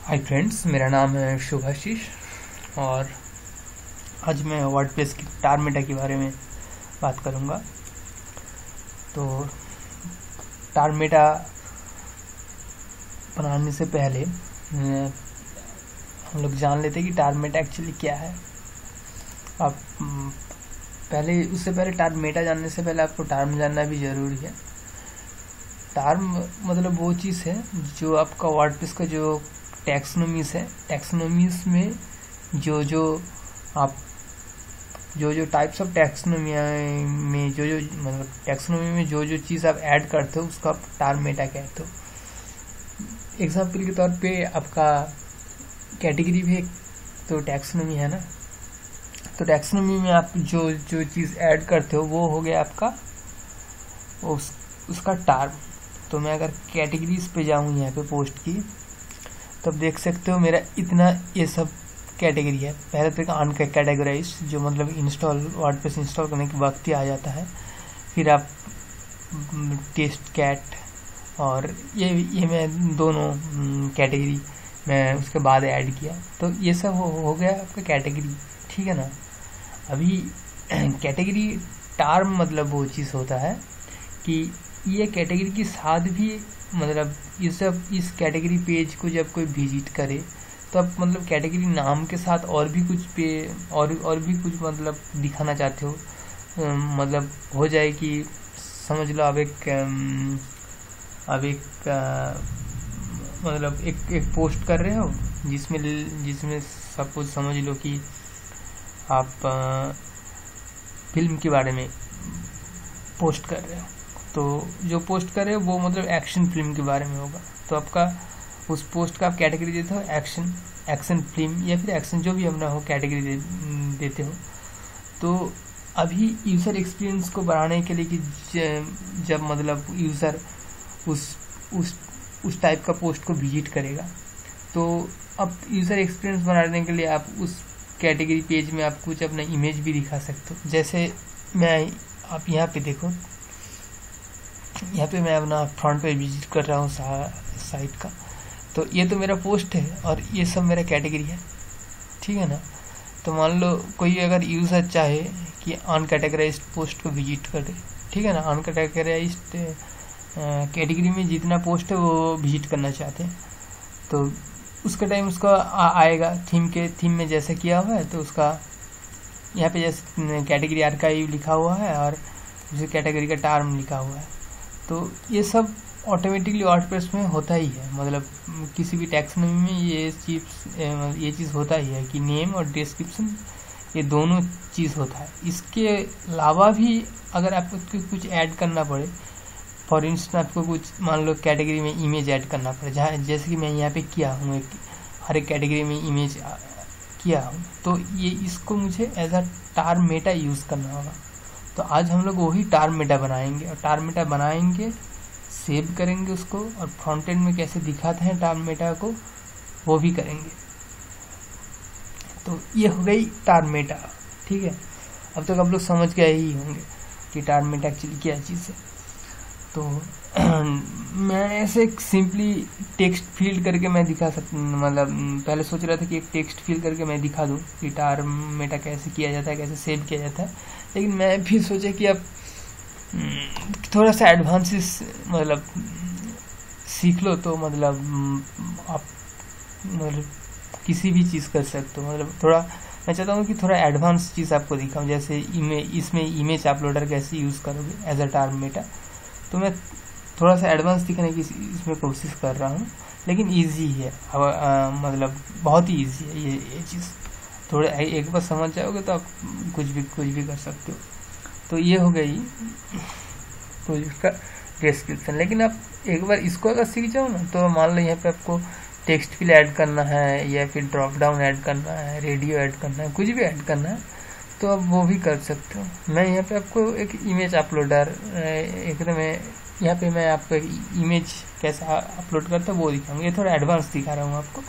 Hi friends, मेरा नाम है शुभाशीष और आज मैं वर्डप्रेस की टार मेटा के बारे में बात करूंगा। तो टार मेटा बनाने से पहले हम लोग जान लेते हैं कि टार मेटा एक्चुअली क्या है। उससे पहले टार मेटा जानने से पहले आपको टार्म जानना भी जरूरी है। टार्म मतलब वो चीज़ है जो आपका वर्डप्रेस का जो टैक्सोनॉमीज है, टैक्सोनॉमीज में जो टाइप्स ऑफ टैक्सोनॉमी में जो मतलब टैक्सोनॉमी में जो चीज़ आप ऐड करते हो उसको आप टार्म मेटा कहते हो। एग्जाम्पल के तौर पे आपका कैटेगरी भी एक तो टैक्सोनॉमी है ना, तो टैक्सोनॉमी में आप जो चीज़ ऐड करते हो वो हो गया आपका उसका टार्म। तो मैं अगर कैटेगरीज पे जाऊँ यहाँ पे पोस्ट की, तब देख सकते हो मेरा इतना ये सब कैटेगरी है। पहले तो अनकैटेगराइज जो मतलब वर्डप्रेस इंस्टॉल करने के वक्त ही आ जाता है। फिर आप टेस्ट कैट और ये मैं दोनों कैटेगरी मैं उसके बाद ऐड किया। तो ये सब हो गया आपका कैटेगरी, ठीक है ना। अभी कैटेगरी टार्म मतलब वो चीज़ होता है कि ये कैटेगरी के साथ भी मतलब इस कैटेगरी पेज को जब कोई विजिट करे तो आप मतलब कैटेगरी नाम के साथ और भी कुछ पे और भी कुछ मतलब दिखाना चाहते हो, मतलब हो जाए कि समझ लो आप एक पोस्ट कर रहे हो जिसमें सब कुछ समझ लो कि आप फिल्म के बारे में पोस्ट कर रहे हो। तो जो पोस्ट कर रहे हो वो मतलब एक्शन फिल्म के बारे में होगा। तो आपका उस पोस्ट का आप कैटेगरी देते हो एक्शन फिल्म या फिर एक्शन जो भी अपना हो कैटेगरी देते हो। तो अभी यूज़र एक्सपीरियंस को बढ़ाने के लिए कि जब मतलब यूज़र उस टाइप का पोस्ट को विजिट करेगा, तो अब यूज़र एक्सपीरियंस बनाने के लिए आप उस कैटेगरी पेज में आप कुछ अपना इमेज भी दिखा सकते हो। जैसे आप यहाँ पे देखो, यहाँ पे मैं अपना फ्रंट पे विजिट कर रहा हूँ साइट का। तो ये तो मेरा पोस्ट है और ये सब मेरा कैटेगरी है, ठीक है ना। तो मान लो कोई अगर यूज़र चाहे कि अनकैटेगराइज्ड पोस्ट को विजिट करे, ठीक है ना, अनकैटेगराइज्ड कैटेगरी में जितना पोस्ट है वो विजिट करना चाहते हैं, तो उसका टाइम उसका आएगा थीम में जैसे किया हुआ है। तो उसका यहाँ पे जैसे कैटेगरी आर्काइव लिखा हुआ है और उसी कैटेगरी का टार्म लिखा हुआ है। तो ये सब ऑटोमेटिकली वर्डप्रेस में होता ही है। मतलब किसी भी टैक्सोनॉमी में ये चीज़ होता ही है कि नेम और डिस्क्रिप्शन ये दोनों चीज़ होता है। इसके अलावा भी अगर आपको कुछ ऐड करना पड़े, फॉर इंस्टेंस आपको कुछ मान लो कैटेगरी में इमेज ऐड करना पड़े, जैसे कि मैं यहाँ पे किया हूँ, हर एक कैटेगरी में इमेज किया हूँ, तो ये इसको मुझे as a term meta use करना होगा। तो आज हम लोग वही टार मेटा बनाएंगे और टार मेटा बनाएंगे, सेव करेंगे उसको, और फ्रंट एंड में कैसे दिखाते हैं टार मेटा को वो भी करेंगे। तो ये हो गई टार मेटा, ठीक है। अब तक आप लोग समझ गए ही होंगे कि टार मेटा एक्चुअली क्या चीज़ है। तो मैं ऐसे सिंपली टेक्स्ट फील्ड करके मैं दिखा सकता, मतलब पहले सोच रहा था कि एक टेक्स्ट फील्ड करके मैं दिखा दूं कि टार मेटा कैसे किया जाता है, कैसे सेव किया जाता है। लेकिन मैं फिर सोचा कि अब थोड़ा सा एडवांसेस मतलब सीख लो तो मतलब आप मतलब किसी भी चीज़ कर सकते हो। मतलब थोड़ा मैं चाहता हूँ कि थोड़ा एडवांस चीज़ आपको दिखाऊँ, जैसे इसमें इमेज अपलोडर कैसे यूज़ करोगे एज अ टार मेटा। तो मैं थोड़ा सा एडवांस दिखाने की इसमें कोशिश कर रहा हूँ, लेकिन इजी है। मतलब बहुत ही इजी है ये चीज़। थोड़ा एक बार समझ जाओगे तो आप कुछ भी कर सकते हो। तो ये हो गई तो इसका डिस्क्रिप्शन। लेकिन आप एक बार इसको अगर सीख जाओ ना, तो मान लो यहाँ पे आपको टेक्स्ट फील्ड ऐड करना है या फिर ड्रॉप डाउन ऐड करना है, रेडियो ऐड करना है, कुछ भी ऐड करना है, तो आप वो भी कर सकते हो। मैं यहाँ पे आपको एक इमेज अपलोडर यहाँ पे मैं आपको एक इमेज कैसा अपलोड करता हूँ वो दिखाऊंगा। ये थोड़ा एडवांस दिखा रहा हूँ आपको,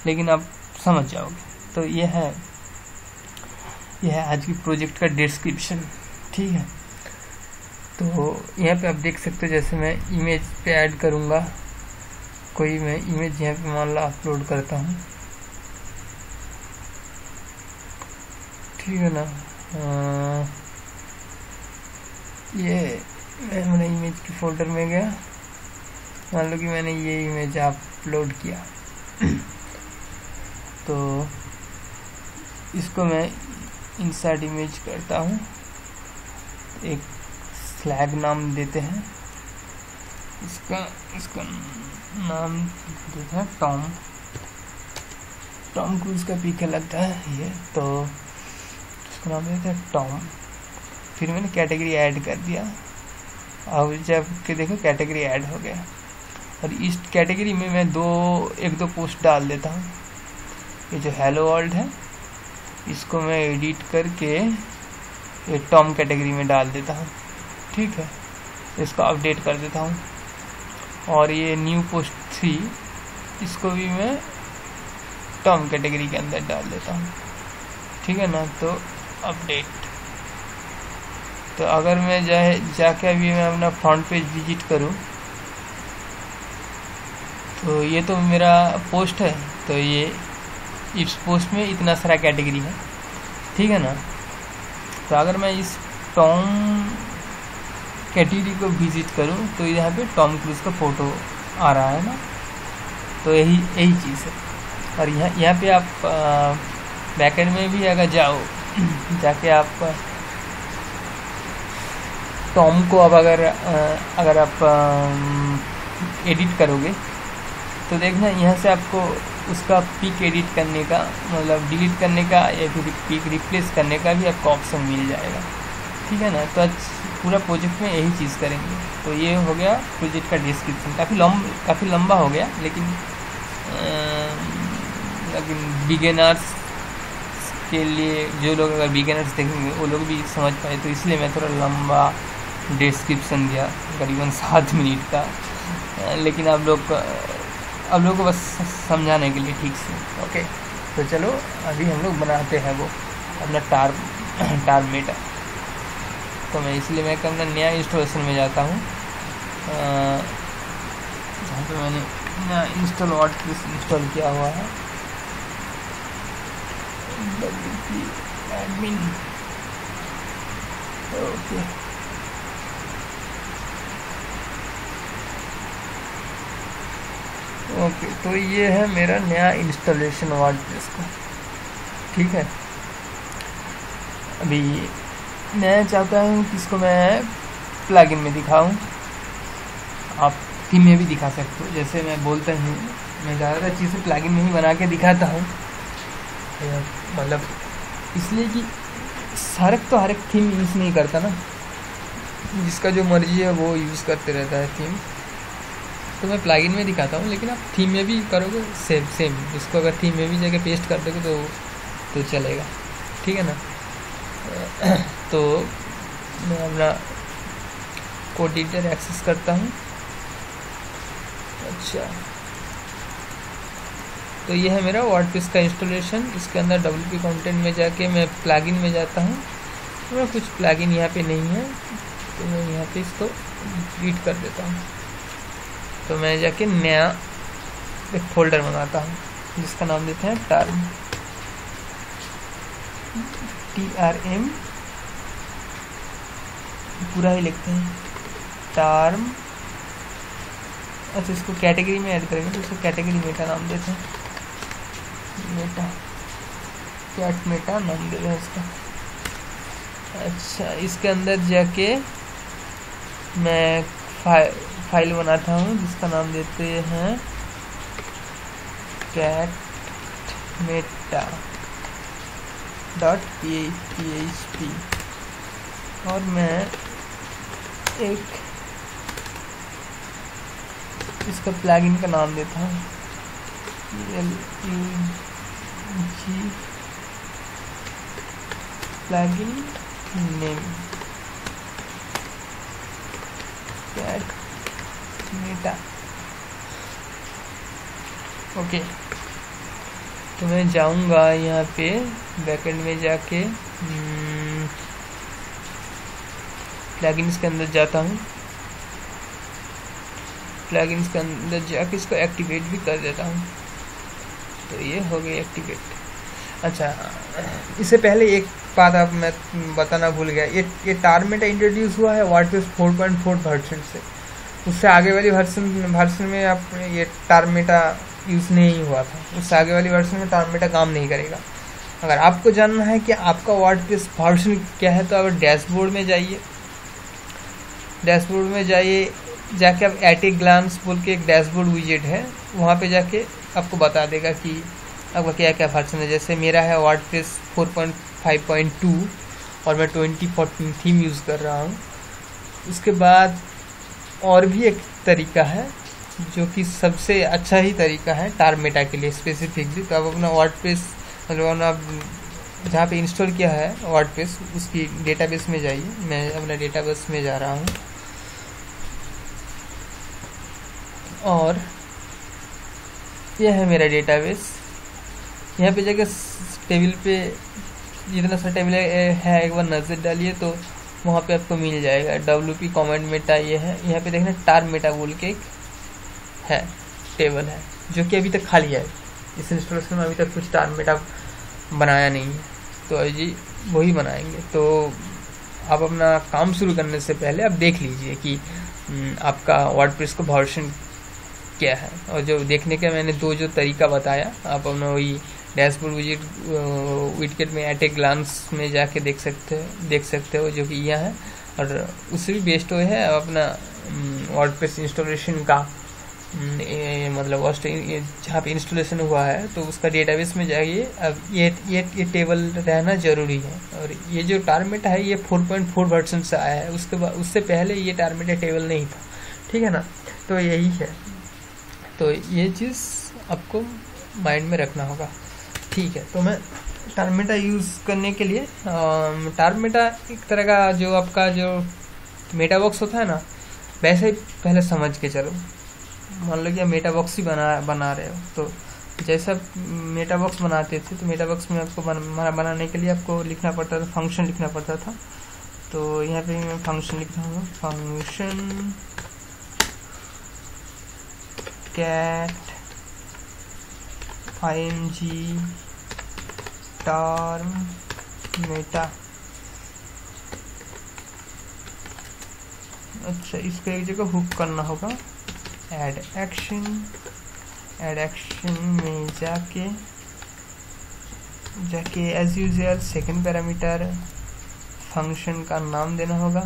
लेकिन आप समझ जाओगे। तो ये है आज की प्रोजेक्ट का डिस्क्रिप्शन, ठीक है। तो यहाँ पे आप देख सकते हो, जैसे मैं इमेज पे ऐड करूँगा कोई मैं इमेज यहाँ पे मान लो अपलोड करता हूँ, ठीक है ना। ये मैं मैंने इमेज के फोल्डर में गया, मान लो कि मैंने ये इमेज अपलोड किया तो इसको मैं इंसर्ट इमेज करता हूँ, एक फ्लैग नाम देते हैं, इसका नाम देते हैं टॉम क्रूज का पीक लगता है ये, तो इसका नाम देते हैं टॉम। फिर मैंने कैटेगरी ऐड कर दिया, अब जब के देखो कैटेगरी ऐड हो गया, और इस कैटेगरी में मैं एक दो पोस्ट डाल देता हूँ। ये जो हेलो वर्ल्ड है इसको मैं एडिट करके ये टॉम कैटेगरी में डाल देता हूँ, ठीक है। इसको अपडेट कर देता हूँ, और ये न्यू पोस्ट 3 इसको भी मैं टॉम कैटेगरी के अंदर डाल देता हूँ, ठीक है ना। तो अपडेट, तो अगर मैं जाके अभी मैं अपना फ्रंट पेज विजिट करूँ तो ये तो मेरा पोस्ट है, तो ये इस पोस्ट में इतना सारा कैटेगरी है, ठीक है ना। तो अगर मैं इस टॉम कैटेगरी को विजिट करूं तो यहाँ पे टॉम क्रूज का फोटो आ रहा है ना, तो यही चीज़ है। और यहाँ पे आप बैकएंड में भी अगर जाके आप टॉम को अब अगर आप एडिट करोगे तो देखना यहाँ से आपको उसका पिक एडिट करने का, मतलब डिलीट करने का या फिर पिक रिप्लेस करने का भी आपको ऑप्शन मिल जाएगा, ठीक है ना। तो आज पूरा प्रोजेक्ट में यही चीज़ करेंगे। तो ये हो गया प्रोजेक्ट का डिस्क्रिप्शन, काफ़ी लंबा हो गया, लेकिन बिगिनर्स के लिए जो लोग अगर बिगिनर्स देखेंगे वो लोग भी समझ पाए, तो इसलिए मैं थोड़ा लंबा डिस्क्रिप्शन दिया, करीबन 7 मिनट का, लेकिन आप लोग को बस समझाने के लिए ठीक से। ओके, तो चलो अभी हम लोग बनाते हैं वो अपना टार मेटा। तो मैं इसलिए मैं अपना नया इंस्टॉलेशन में जाता हूँ, जहाँ पे मैंने नया वर्डप्रेस इंस्टॉल किया हुआ है, एडमिन। ओके, तो ये है मेरा नया इंस्टॉलेशन वर्डप्रेस का, ठीक है। अभी मैं चाहता हूँ कि इसको मैं प्लगइन में दिखाऊं, आप थीम में भी दिखा सकते हो। जैसे मैं बोलता हूँ, मैं ज़्यादातर चीज़ें प्लगइन में ही बना के दिखाता हूँ, मतलब इसलिए कि हर एक थीम यूज़ नहीं करता ना, जिसका जो मर्जी है वो यूज़ करते रहता है थीम। तो मैं प्लगइन में दिखाता हूँ, लेकिन आप थीम में भी करोगे सेम इसको अगर थीम में भी जाके पेस्ट कर दोगे तो चलेगा, ठीक है ना। तो मैं अपना कोड एडिटर एक्सेस करता हूँ। अच्छा, तो ये है मेरा वर्डप्रेस का इंस्टॉलेशन। इसके अंदर WP कंटेंट में जाके मैं प्लगइन में जाता हूँ, तो मैं कुछ प्लगइन यहाँ पे नहीं है, तो मैं यहाँ पे इसको डिलीट कर देता हूँ। तो मैं जाके नया एक फोल्डर बनाता हूँ जिसका नाम देते हैं टार्म, TRM, पूरा ही लिखते हैं टार्म। अच्छा, इसको कैटेगरी में ऐड करेंगे तो इसको कैटेगरी मेटा नाम देते हैं, कैट मेटा नाम दे रहे हैं इसका। अच्छा, इसके अंदर जाके मैं फाइल बनाता हूँ जिसका नाम देते हैं कैट मेटा .php, और मैं एक इसका प्लगइन का नाम देता हूँ plugin name cat meta. Okay, तो मैं जाऊंगा यहाँ पे बैकएंड में जाके प्लगइन्स के अंदर जाता हूँ। प्लगइन्स के अंदर जाके इसको एक्टिवेट भी कर देता हूँ। तो ये हो गई एक्टिवेट। अच्छा, इससे पहले एक बात आप मैं बताना भूल गया, ये टार मेटा इंट्रोड्यूस हुआ है वर्डप्रेस 4.4 वर्जन से। उससे आगे वाली वर्जन में आप ये टार मेटा यूज़ नहीं हुआ था। उससे आगे वाली वर्जन में टार मेटा काम नहीं करेगा। अगर आपको जानना है कि आपका वर्डप्रेस वर्जन क्या है, तो अगर डैशबोर्ड में जाइए, डैशबोर्ड में जाइए, जाके आप एट ए ग्लांस बोल के एक डैशबोर्ड विजेट है, वहाँ पे जाके आपको बता देगा कि आपका क्या क्या वर्जन है। जैसे मेरा है वर्डप्रेस 4.5.2 और मैं 2014 थीम यूज़ कर रहा हूँ। उसके बाद और भी एक तरीका है जो कि सबसे अच्छा ही तरीका है टार मेटा के लिए स्पेसिफिकली। तो आप अपना वर्डप्रेस मतलब आप जहाँ पे इंस्टॉल किया है वर्डप्रेस उसकी डेटाबेस में जाइए। मैं अपना डेटाबेस में जा रहा हूँ और यह है मेरा डेटाबेस। यहाँ पे जाकर टेबल पे जितना सा टेबल है एक बार नज़र डालिए तो वहाँ पे आपको मिल जाएगा WP कमेंट मेटा। ये है, यहाँ पे देखना टार मेटा बोल के एक है टेबल है जो कि अभी तक खाली है। इस इंस्टॉलेशन में अभी तक कुछ टार मेटा बनाया नहीं है, तो जी वही बनाएंगे। तो आप अपना काम शुरू करने से पहले आप देख लीजिए कि आपका वर्डप्रेस का वर्जन क्या है। और जो देखने का मैंने दो जो तरीका बताया, आप अपना वही डैशबोर्ड विडजेट में एट ए ग्लांस में जाके देख सकते हो जो कि यह है। और उससे भी बेस्ट वो है अपना वर्डप्रेस इंस्टॉलेशन का मतलब जहाँ पे इंस्टॉलेशन हुआ है तो उसका डेटाबेस में जाइए। अब ये टेबल रहना जरूरी है। और ये जो टार मेटा है ये 4.4 वर्जन से आया है। उसके बाद उससे पहले ये टार मेटा टेबल नहीं था, ठीक है ना। तो यही है, तो ये चीज़ आपको माइंड में रखना होगा, ठीक है। तो मैं टार मेटा यूज़ करने के लिए टार मेटा एक तरह का जो आपका जो मेटा बॉक्स होता है ना, वैसे ही पहले समझ के चलो। मान लो कि आप मेटा बॉक्स ही बना रहे हो, तो जैसा मेटा बॉक्स बनाते थे तो मेटा बॉक्स में आपको बनाने के लिए आपको लिखना पड़ता था, फंक्शन लिखना पड़ता था। तो यहाँ पे मैं फंक्शन लिख रहा हूँ, फंक्शन कैट img टार मेटा। अच्छा, इसको एक जगह हुक करना होगा, ऐड एक्शन में जाके as usual second parameter function का नाम देना होगा।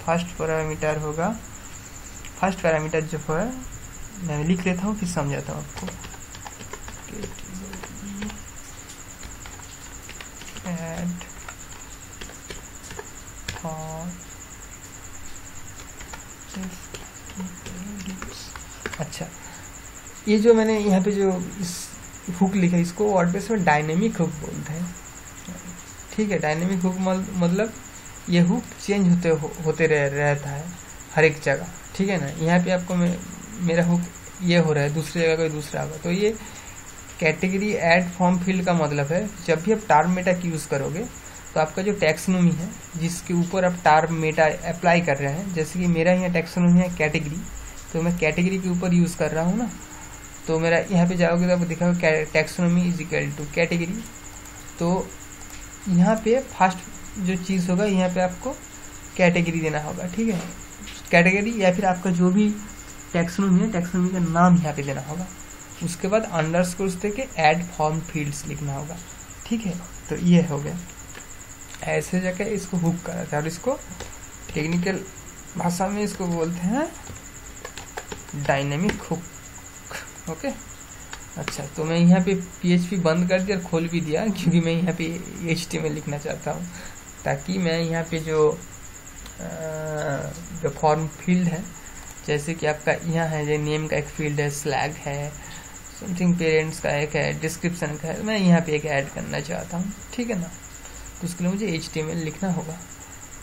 फर्स्ट पैरामीटर जो है मैं लिख लेता हूँ फिर समझाता हूँ आपको। ऐड अच्छा, ये जो मैंने यहाँ पे जो हुक लिखा है इसको वर्डप्रेस में डायनेमिक हुक बोलते हैं, ठीक है। डायनेमिक हुक मतलब ये हुक चेंज होते रहता है हर एक जगह, ठीक है ना। यहाँ पे आपको मेरा हुक ये हो रहा है, दूसरी जगह कोई दूसरा होगा। तो ये कैटेगरी ऐड फॉर्म फील्ड का मतलब है जब भी आप टार मेटा की यूज़ करोगे तो आपका जो टैक्सोनॉमी है जिसके ऊपर आप टार मेटा अप्लाई कर रहे हैं, जैसे कि मेरा यहाँ टैक्सोनॉमी है कैटेगरी, तो मैं कैटेगरी के ऊपर यूज़ कर रहा हूँ ना। तो मेरा यहाँ पे जाओगे तो आपको दिखाओगे taxonomy is equal to category. तो यहाँ पे फर्स्ट जो चीज़ होगा यहाँ पे आपको कैटेगरी देना होगा, ठीक है। कैटेगरी या फिर आपका जो भी टैक्सोनॉमी है टैक्सोनॉमी का नाम यहाँ पे देना होगा। उसके बाद अंडरस्कोर देके ऐड फॉर्म फील्ड्स लिखना होगा, ठीक है। तो ये हो गया, ऐसे जाके इसको हुक करा था। और इसको टेक्निकल भाषा में इसको बोलते हैं डायनेमिक हुक, ओके। अच्छा, तो मैं यहाँ पे PHP बंद कर दिया और खोल भी दिया क्योंकि मैं यहाँ पे HTML लिखना चाहता हूँ, ताकि मैं यहाँ पे जो फॉर्म फील्ड है, जैसे कि आपका यहाँ है जो नेम का एक फील्ड है, स्लैग है, समथिंग पेरेंट्स का एक है, डिस्क्रिप्शन का है, मैं यहाँ पे एक ऐड करना चाहता हूँ, ठीक है ना। तो उसके लिए मुझे HTML लिखना होगा।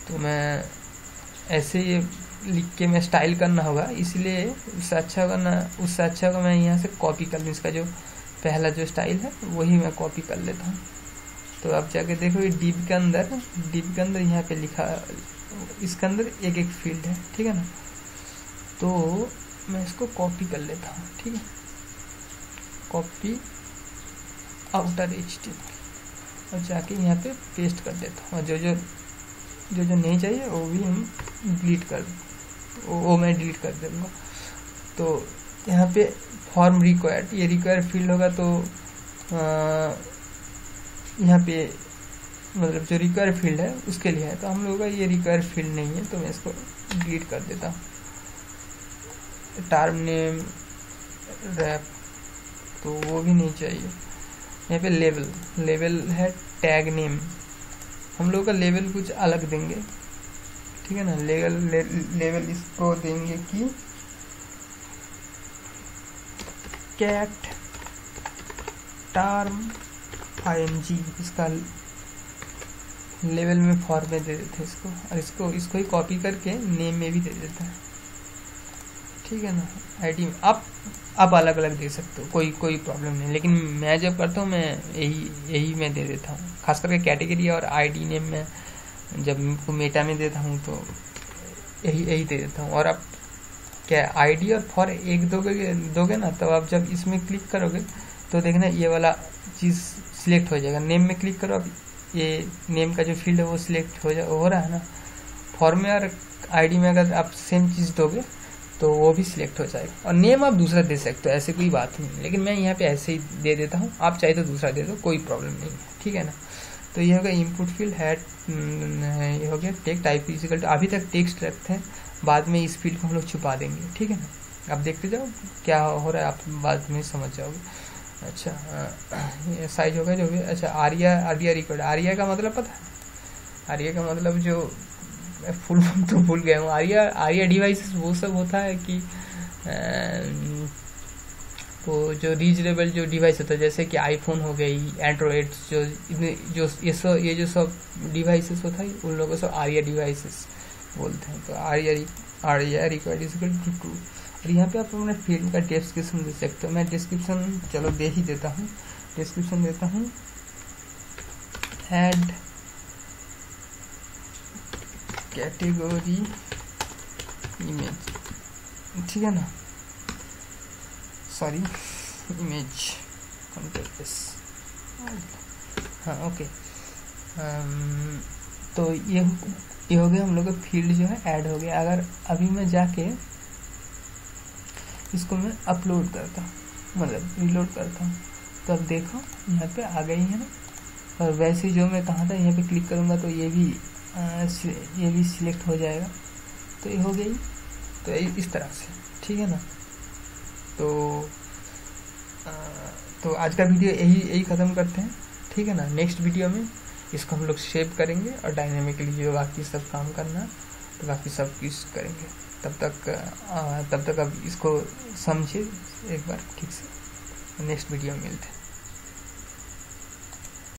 तो मैं ऐसे ये लिख के मैं स्टाइल करना होगा, इसलिए उससे अच्छा होगा मैं यहाँ से कॉपी कर लूँ। इसका जो पहला जो स्टाइल है वही मैं कॉपी कर लेता हूँ। तो आप जाके देखो ये डिव के अंदर यहाँ पे लिखा, इसके अंदर एक फील्ड है, ठीक है ना। तो मैं इसको कॉपी कर लेता हूँ, ठीक है, कॉपी आउटर HTML और जाके यहाँ पे पेस्ट कर देता हूँ। और जो नहीं चाहिए वो भी हम डिलीट कर वो मैं डिलीट कर दूँगा। तो यहाँ पे फॉर्म रिक्वायर्ड, ये रिक्वायर्ड फील्ड होगा तो यहाँ पे मतलब जो रिक्वायर्ड फील्ड है उसके लिए है, तो हम लोगों का ये रिक्वायर्ड फील्ड नहीं है, तो मैं इसको डिलीट कर देता हूँ। टर्म नेम रैप तो वो भी नहीं चाहिए। यहाँ पे लेवल है टैग नेम, हम लोग का लेवल कुछ अलग देंगे, ठीक है ना। लेवल इसको देंगे कि कैट टर्म ING, इसका लेवल में फॉर्म में दे देते हैं इसको, और इसको ही कॉपी करके नेम में भी दे देता है, ठीक है ना। आईडी में आप अलग अलग दे सकते हो, कोई प्रॉब्लम नहीं, लेकिन मैं जब करता हूँ मैं यही मैं दे देता हूँ। खास करके कैटेगरी और आईडी नेम में जब मेटा में देता हूँ तो यही दे देता हूँ। और आप क्या आईडी और फॉर एक दोगे ना, तब आप जब इसमें क्लिक करोगे तो देखना ये वाला चीज़ सिलेक्ट हो जाएगा। नेम में क्लिक करो, अब ये नेम का जो फील्ड है वो सिलेक्ट हो रहा है ना। फॉर्म में और आईडी में अगर आप सेम चीज़ दोगे तो वो भी सिलेक्ट हो जाएगा। और नेम आप दूसरा दे सकते हो, ऐसे कोई बात नहीं, लेकिन मैं यहाँ पे ऐसे ही दे देता हूँ, आप चाहे तो दूसरा दे दो, कोई प्रॉब्लम नहीं है, ठीक है ना। तो ये हो गया इनपुट फील्ड है, ये हो गया टेक्स्ट टाइप इक्वल टू, अभी तक टेक्स्ट रखते हैं, बाद में इस फील्ड को हम लोग छुपा देंगे, ठीक है ना। आप देखते जाओ क्या हो रहा है, आप बाद में समझ जाओगे। अच्छा ये साइज हो गया जो भी। अच्छा आर्या रिकॉर्ड, आर्या का मतलब पता है? आर्या का मतलब जो फुल तो भूल गया हूँ। आर्या डिवाइसेस वो सब होता है कि वो जो रीजनेबल जो डिवाइस होता है, जैसे कि आईफोन हो गई, एंड्रॉयड, ये जो सब डिवाइसेस होता है उन लोगों को सब आर्या डिवाइसेस बोलते हैं। तो array record is equal to 2। और यहाँ पे आप अपने फील्ड का डिस्क्रिप्शन दे सकते हो। मैं डिस्क्रिप्शन चलो दे ही देता हूँ, डिस्क्रिप्शन देता हूँ ऐड कैटेगरी इमेज, ठीक है ना, सॉरी इमेज कंटेंट, हाँ ओके। तो ये हो गया हम लोग का फील्ड जो है ऐड हो गया। अगर अभी मैं जाके इसको मैं अपलोड करता हूँ, मतलब रिलोड करता हूँ, तो अब देखो यहाँ पे आ गई है ना। और वैसे जो मैं कहा था यहाँ पे क्लिक करूँगा तो ये भी सिलेक्ट हो जाएगा, तो ये हो गई। तो इस तरह से, ठीक है ना। तो आज का वीडियो यही ख़त्म करते हैं, ठीक है ना। नेक्स्ट वीडियो में इसको हम लोग सेव करेंगे और डायनेमिकली जो बाकी सब काम करना तो बाकी सब कुछ करेंगे। तब तक अब इसको समझिए एक बार ठीक से। नेक्स्ट वीडियो में मिलते हैं।